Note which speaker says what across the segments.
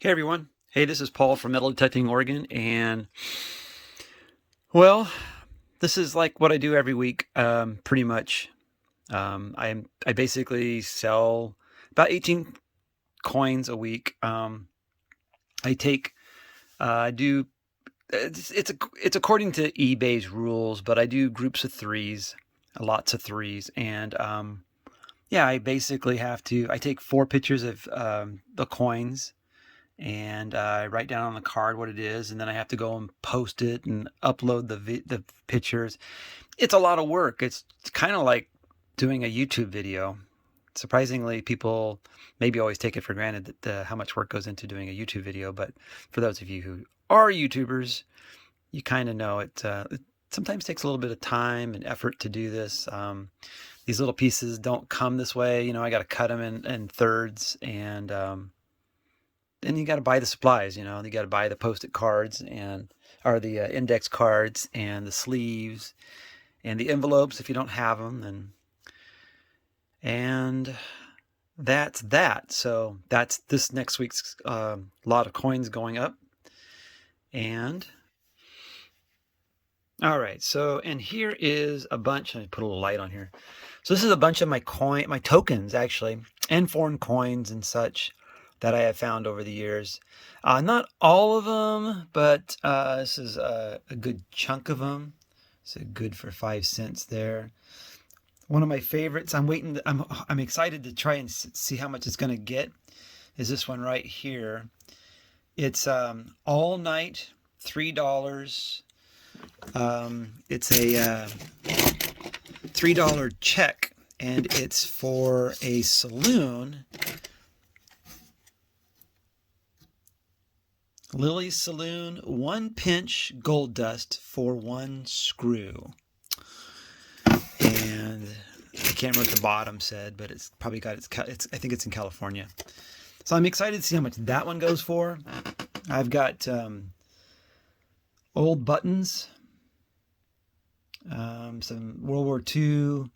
Speaker 1: Hey everyone. Hey, this is Paul from Metal Detecting Oregon, and well, this is like what I do every week, pretty much. I basically sell about 18 coins a week. I take I do it's according to eBay's rules, but I do groups of threes, lots of threes, and yeah, I take 4 pictures of the coins and I write down on the card what it is, and then I have to go and post it and upload the pictures. It's a lot of work. It's kind of like doing a YouTube video. Surprisingly, people maybe always take it for granted that how much work goes into doing a YouTube video, but for those of you who are YouTubers, you kind of know it sometimes takes a little bit of time and effort to do this. These little pieces don't come this way. I got to cut them in thirds, and then you got to buy the supplies. You got to buy the post-it cards or the index cards and the sleeves and the envelopes if you don't have them, and that's that. So that's this next week's lot of coins going up. And all right, so and here is a bunch. Let me put a little light on here. So this is a bunch of my tokens actually, and foreign coins and such that I have found over the years. Not all of them, but this is a good chunk of them. So good for 5 cents there. One of my favorites. I'm excited to try and see how much it's going to get. Is this one right here? It's all night, $3. It's a $3 check, and it's for a saloon. Lily's Saloon, 1 pinch gold dust for 1 screw. And I can't remember what the bottom said, but it's probably got I think it's in California. So I'm excited to see how much that one goes for. I've got old buttons, some World War II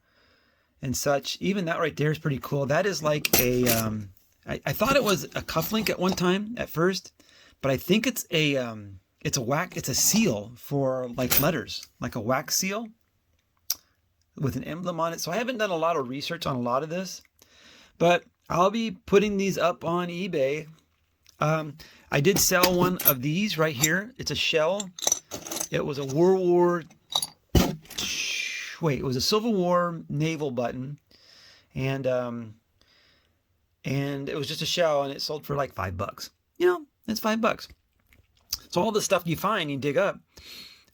Speaker 1: and such. Even that right there is pretty cool. That is like I thought it was a cufflink at one time at first, but I think it's a seal for like letters, like a wax seal with an emblem on it. So I haven't done a lot of research on a lot of this, but I'll be putting these up on eBay. I did sell one of these right here. It's a shell. It was a it was a Civil War naval button, and it was just a shell, and it sold for like $5. It's $5. So all the stuff you find, you dig up.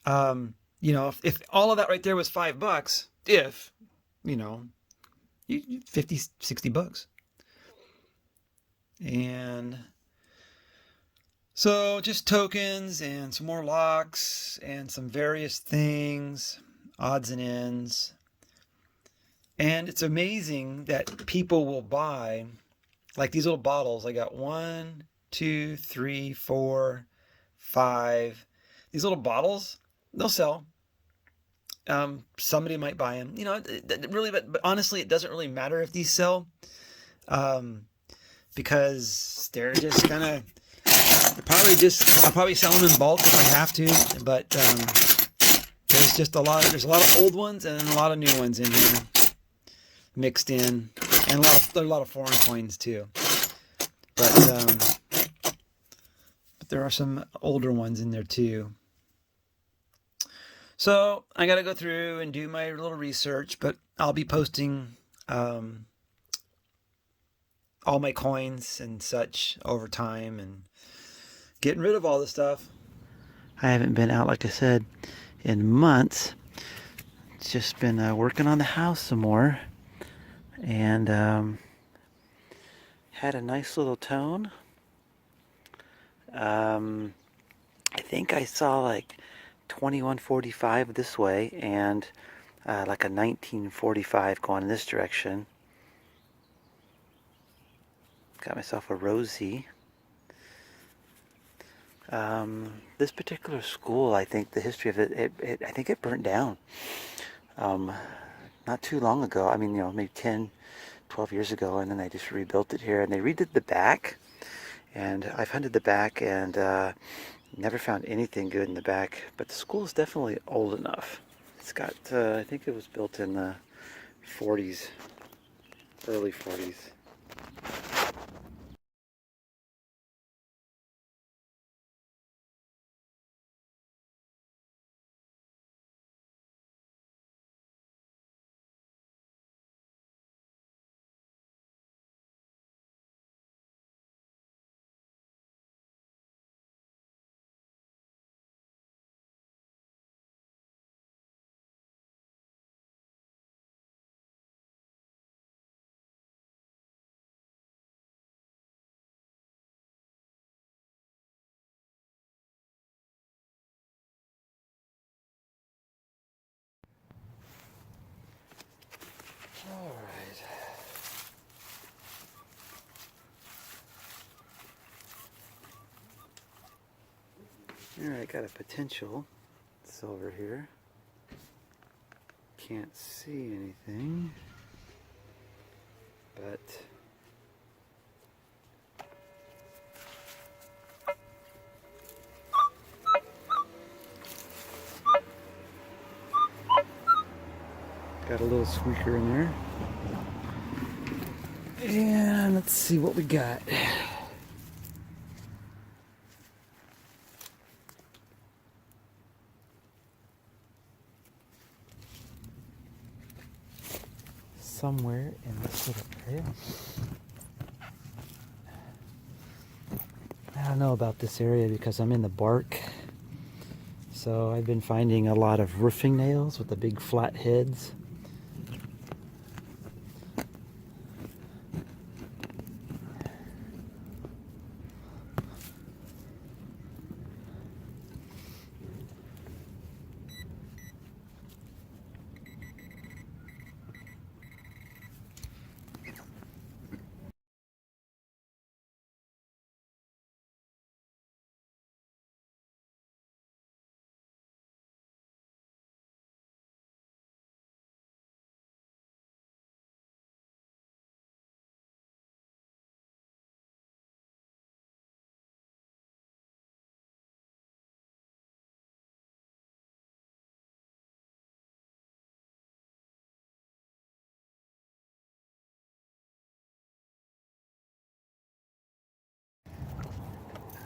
Speaker 1: If all of that right there was $5, 50, $60. And so just tokens and some more locks and some various things, odds and ends. And it's amazing that people will buy like these little bottles. I got 1, 2, 3, 4, 5. These little bottles, they'll sell. Somebody might buy them. But honestly, it doesn't really matter if these sell, because they're just gonna. I'll probably sell them in bulk if I have to. But there's a lot of old ones and a lot of new ones in here mixed in, and there are a lot of foreign coins too. But there are some older ones in there too. So I got to go through and do my little research, but I'll be posting all my coins and such over time and getting rid of all the stuff. I haven't been out, like I said, in months. It's just been working on the house some more, and had a nice little tone. I think I saw like 2145 this way, and like a 1945 going in this direction. Got myself a Rosie. This particular school, I think the history of it, I think it burnt down not too long ago. I mean, maybe 10, 12 years ago, and then they just rebuilt it here, and they redid the back, And I've hunted the back and never found anything good in the back, but the school is definitely old enough. It's got, I think it was built in the 40s, early 40s. All right. Alright, got a potential silver here. Can't see anything, but got a little squeaker in there. And let's see what we got. Somewhere in this little area. I don't know about this area because I'm in the bark. So I've been finding a lot of roofing nails with the big flat heads.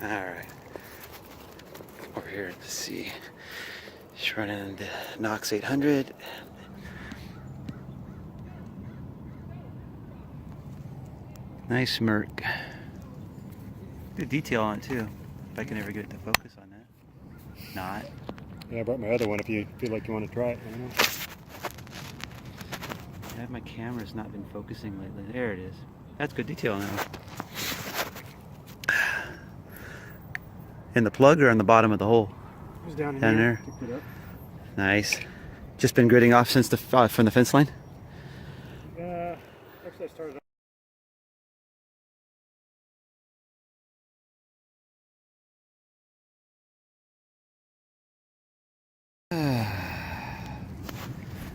Speaker 1: Alright. Over here to see. Just running into Knox 800. Nice Merc. Good detail on it too. If I can ever get it to focus on that. Not.
Speaker 2: Yeah, I brought my other one if you feel like you want to try it. I don't know.
Speaker 1: My camera's not been focusing lately. There it is. That's good detail now. In the plug or on the bottom of the hole?
Speaker 2: It was down in
Speaker 1: Down
Speaker 2: here.
Speaker 1: there.
Speaker 2: Picked it up.
Speaker 1: Nice. Just been gridding off since the from the fence line?
Speaker 2: Actually I started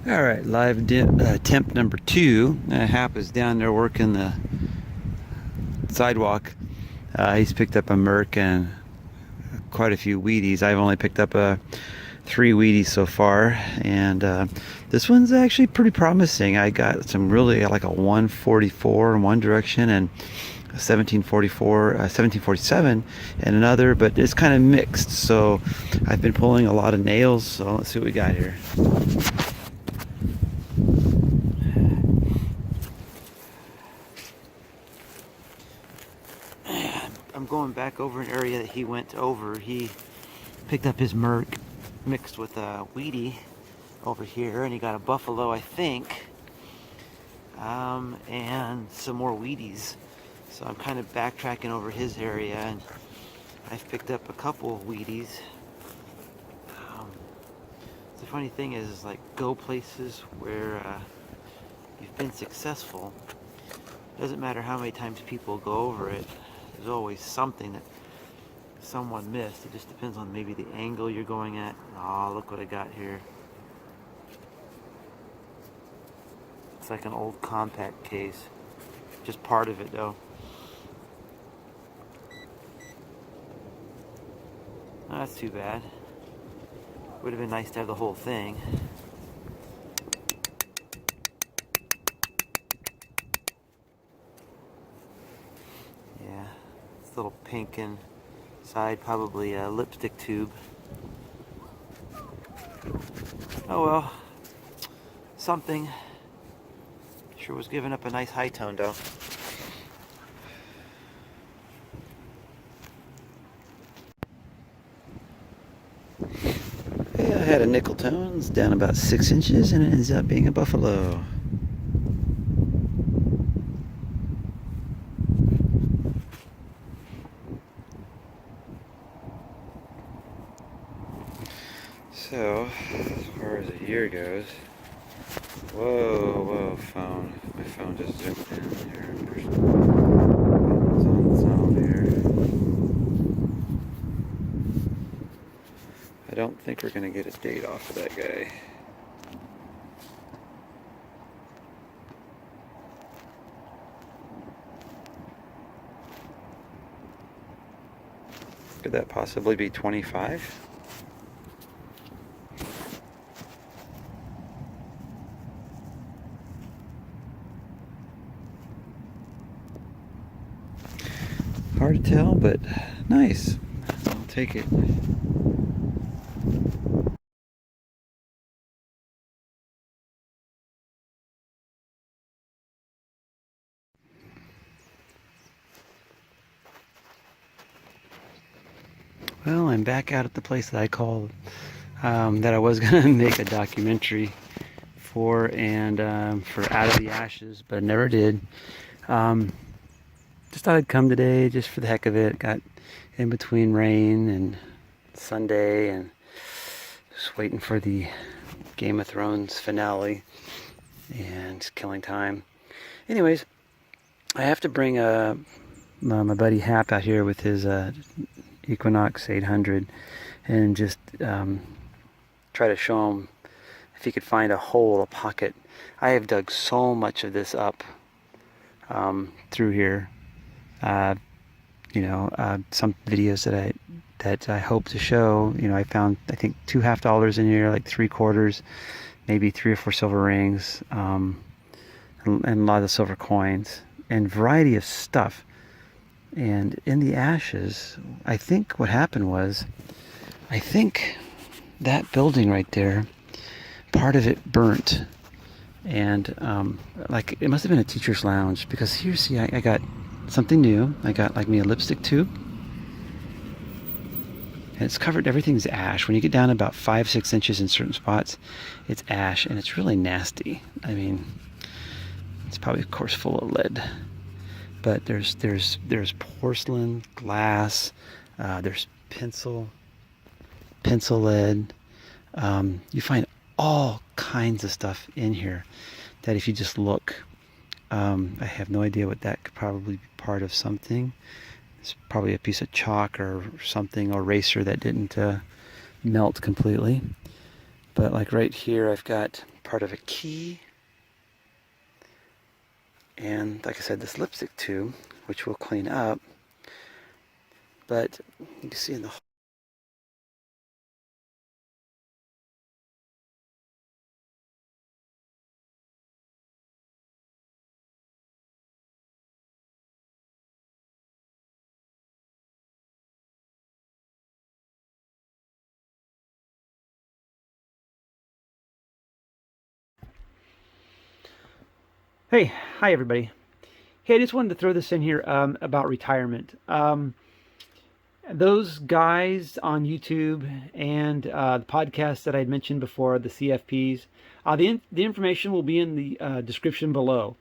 Speaker 1: All right, live temp number 2. Hap is down there working the sidewalk. He's picked up a Merc and quite a few Wheaties. I've only picked up 3 Wheaties so far, and this one's actually pretty promising. I got some really like a 144 in one direction and a 1744, 1747 in another, but it's kind of mixed. So I've been pulling a lot of nails. So let's see what we got here. I'm going back over an area that he went over. He picked up his Merc mixed with a Wheatie over here, and he got a Buffalo, I think, and some more Wheaties. So I'm kind of backtracking over his area, and I've picked up a couple of Wheaties. The funny thing is like, go places where you've been successful. Doesn't matter how many times people go over it, there's always something that someone missed. It just depends on maybe the angle you're going at. Oh, look what I got here. It's like an old compact case. Just part of it though. that's too bad. Would have been nice to have the whole thing. Yeah, this little pink inside, probably a lipstick tube. Oh well, something. Sure was giving up a nice high tone though. Yeah, I had a nickel tone, it's down about 6 inches, and it ends up being a buffalo. So, as far as a year goes, whoa, phone. My phone just zoomed in here. It's on its own here. I don't think we're going to get a date off of that guy. Could that possibly be 25? Hard to tell, but nice. I'll take it. Well, I'm back out at the place that I called, that I was going to make a documentary for, and for Out of the Ashes, but I never did. Just thought I'd come today just for the heck of it. Got in between rain and Sunday, and just waiting for the Game of Thrones finale and killing time. Anyways, I have to bring my buddy Hap out here with his Equinox 800 and just try to show him if he could find a hole, a pocket. I have dug so much of this up through here. Some videos that I hope to show. I found, I think, $2 half dollars in here, like 3/4, maybe 3 or 4 silver rings, and a lot of silver coins, and variety of stuff. And in the ashes, I think what happened was, I think that building right there, part of it burnt. And it must have been a teacher's lounge, because here, see, I got something new. I got like me a lipstick tube, and it's covered. Everything's ash. When you get down about 5-6 inches in certain spots, it's ash, and it's really nasty. I mean, it's probably, of course, full of lead. But there's porcelain, glass, there's pencil lead. You find all kinds of stuff in here that, if you just look, I have no idea what that could probably be part of something. It's probably a piece of chalk or something, or eraser that didn't melt completely. But like right here, I've got part of a key. And like I said, this lipstick tube, which we'll clean up. But you can see in the Hey, hi everybody. Hey, I just wanted to throw this in here about retirement. Those guys on YouTube and the podcast that I had mentioned before, the CFPs, the information will be in the description below.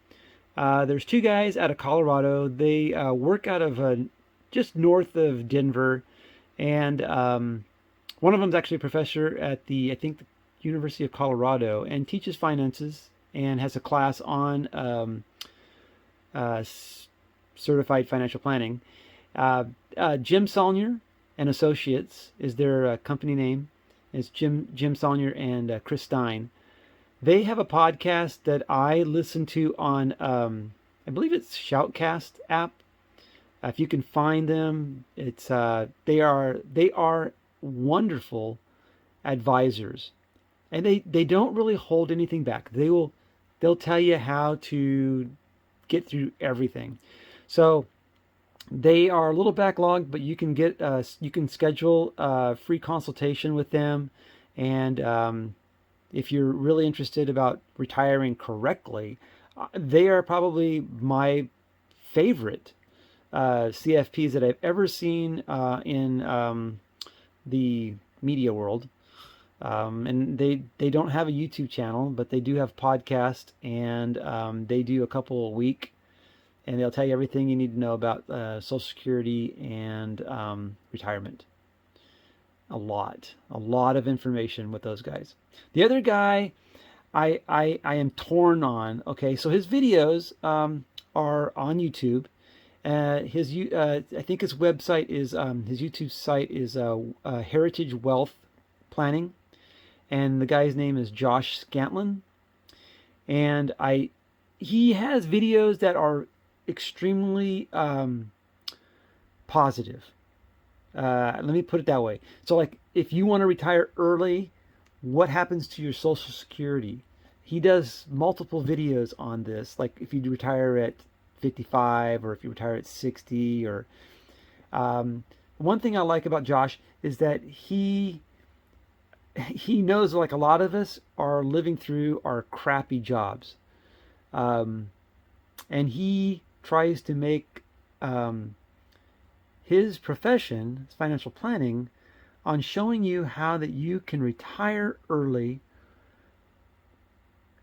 Speaker 1: There's 2 guys out of Colorado. They work out of just north of Denver, and one of them is actually a professor at I think, the University of Colorado, and teaches finances and has a class on certified financial planning. Jim Saulnier and Associates is their company name. It's Jim Saulnier and Chris Stein. They have a podcast that I listen to on, I believe it's Shoutcast app. If you can find them, it's they are
Speaker 3: wonderful advisors, and they don't really hold anything back. They'll tell you how to get through everything. So they are a little backlogged, but you can schedule a free consultation with them, and if you're really interested about retiring correctly, they are probably my favorite CFPs that I've ever seen in the media world. And they don't have a YouTube channel, but they do have podcast, and they do a couple a week, and they'll tell you everything you need to know about Social Security and retirement. A lot of information with those guys. The other guy I am torn on. Okay, so his videos are on YouTube. I think his website is his YouTube site is Heritage Wealth Planning, and the guy's name is Josh Scantlin. And he has videos that are extremely positive. Let me put it that way. So, like, if you want to retire early, what happens to your Social Security? He does multiple videos on this. Like, if you retire at 55, or if you retire at 60, or one thing I like about Josh is that he knows, like a lot of us are living through our crappy jobs, and he tries to make his profession, his financial planning, on showing you how that you can retire early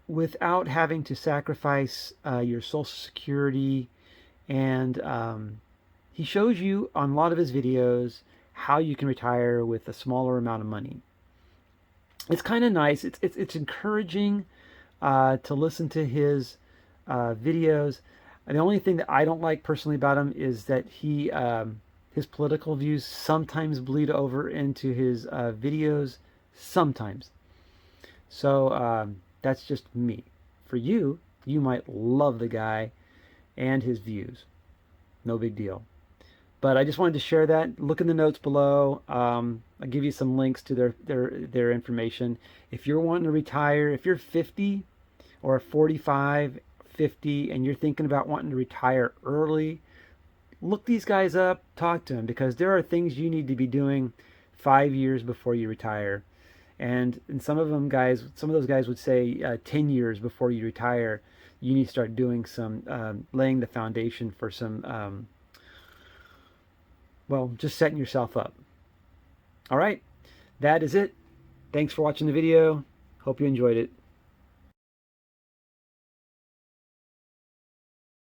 Speaker 3: without having to sacrifice your Social Security. And he shows you on a lot of his videos how you can retire with a smaller amount of money. It's kind of nice. It's encouraging to listen to his videos. And the only thing that I don't like personally about him is that his political views sometimes bleed over into his videos, sometimes. So that's just me. For you, you might love the guy and his views. No big deal. But I just wanted to share that. Look in the notes below. I'll give you some links to their information. If you're wanting to retire, if you're 50 or 45, 50, and you're thinking about wanting to retire early, look these guys up, talk to them, because there are things you need to be doing 5 years before you retire. And some of those guys would say 10 years before you retire, you need to start doing some, laying the foundation for some, just setting yourself up. All right, that is it. Thanks for watching the video. Hope you enjoyed it.